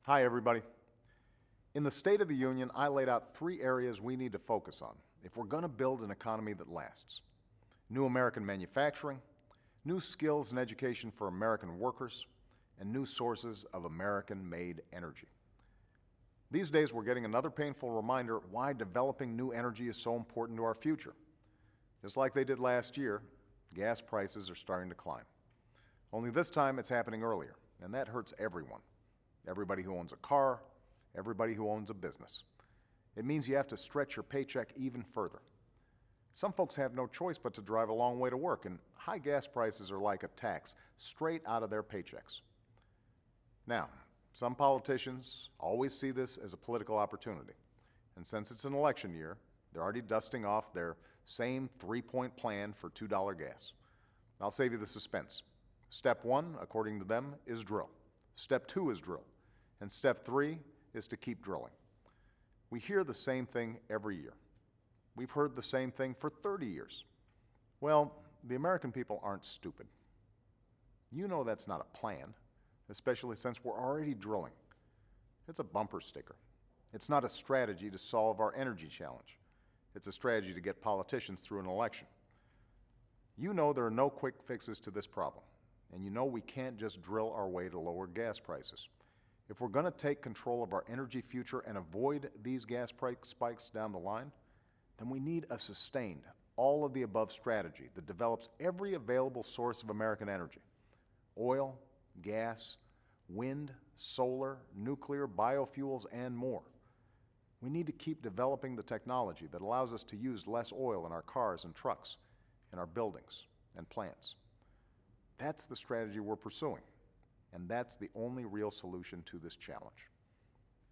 Hi, everybody. In the State of the Union, I laid out 3 areas we need to focus on if we're going to build an economy that lasts. New American manufacturing, new skills and education for American workers, and new sources of American-made energy. These days, we're getting another painful reminder why developing new energy is so important to our future. Just like they did last year, gas prices are starting to climb. Only this time it's happening earlier, and that hurts everyone. Everybody who owns a car, everybody who owns a business. It means you have to stretch your paycheck even further. Some folks have no choice but to drive a long way to work, and high gas prices are like a tax straight out of their paychecks. Now, some politicians always see this as a political opportunity, and since it's an election year, they're already dusting off their same 3-point plan for $2 gas. I'll save you the suspense. Step 1, according to them, is drill. Step 2 is drill. And step 3 is to keep drilling. We hear the same thing every year. We've heard the same thing for 30 years. Well, the American people aren't stupid. You know that's not a plan, especially since we're already drilling. It's a bumper sticker. It's not a strategy to solve our energy challenge. It's a strategy to get politicians through an election. You know there are no quick fixes to this problem, and you know we can't just drill our way to lower gas prices. If we're going to take control of our energy future and avoid these gas price spikes down the line, then we need a sustained, all-of-the-above strategy that develops every available source of American energy: oil, gas, wind, solar, nuclear, biofuels, and more. We need to keep developing the technology that allows us to use less oil in our cars and trucks, in our buildings and plants. That's the strategy we're pursuing, and that's the only real solution to this challenge.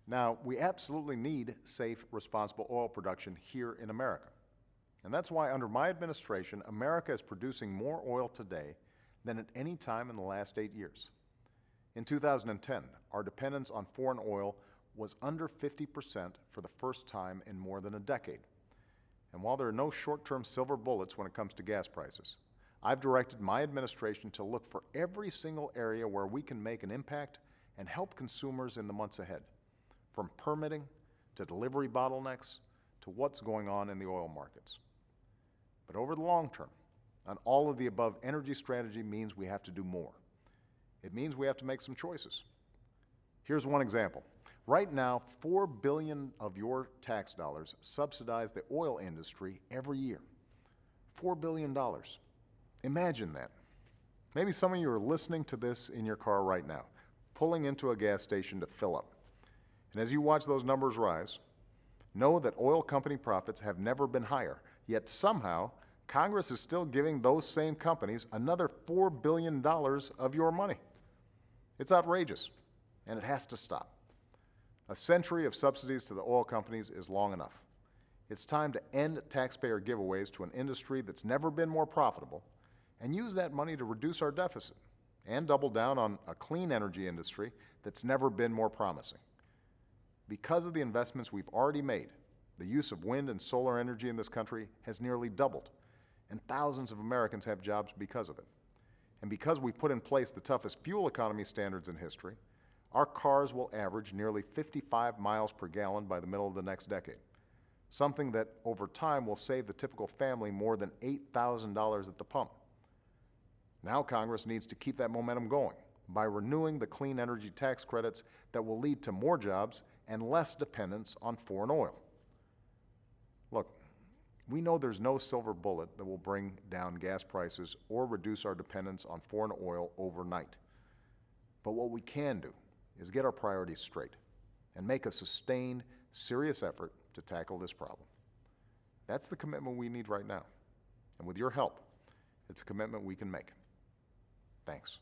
Now, we absolutely need safe, responsible oil production here in America. And that's why under my administration, America is producing more oil today than at any time in the last 8 years. In 2010, our dependence on foreign oil was under 50% for the first time in more than a decade. And while there are no short-term silver bullets when it comes to gas prices, I've directed my administration to look for every single area where we can make an impact and help consumers in the months ahead, from permitting to delivery bottlenecks to what's going on in the oil markets. But over the long term, an all-of-the-above energy strategy means we have to do more. It means we have to make some choices. Here's one example. Right now, $4 billion of your tax dollars subsidize the oil industry every year. $4 billion. Imagine that. Maybe some of you are listening to this in your car right now, pulling into a gas station to fill up. And as you watch those numbers rise, know that oil company profits have never been higher, yet somehow Congress is still giving those same companies another $4 billion of your money. It's outrageous, and it has to stop. A century of subsidies to the oil companies is long enough. It's time to end taxpayer giveaways to an industry that's never been more profitable and use that money to reduce our deficit and double down on a clean energy industry that's never been more promising. Because of the investments we've already made, the use of wind and solar energy in this country has nearly doubled, and thousands of Americans have jobs because of it. And because we put in place the toughest fuel economy standards in history, our cars will average nearly 55 miles per gallon by the middle of the next decade, something that over time will save the typical family more than $8,000 at the pump. Now Congress needs to keep that momentum going by renewing the clean energy tax credits that will lead to more jobs and less dependence on foreign oil. Look, we know there's no silver bullet that will bring down gas prices or reduce our dependence on foreign oil overnight. But what we can do is get our priorities straight and make a sustained, serious effort to tackle this problem. That's the commitment we need right now. And with your help, it's a commitment we can make. Thanks.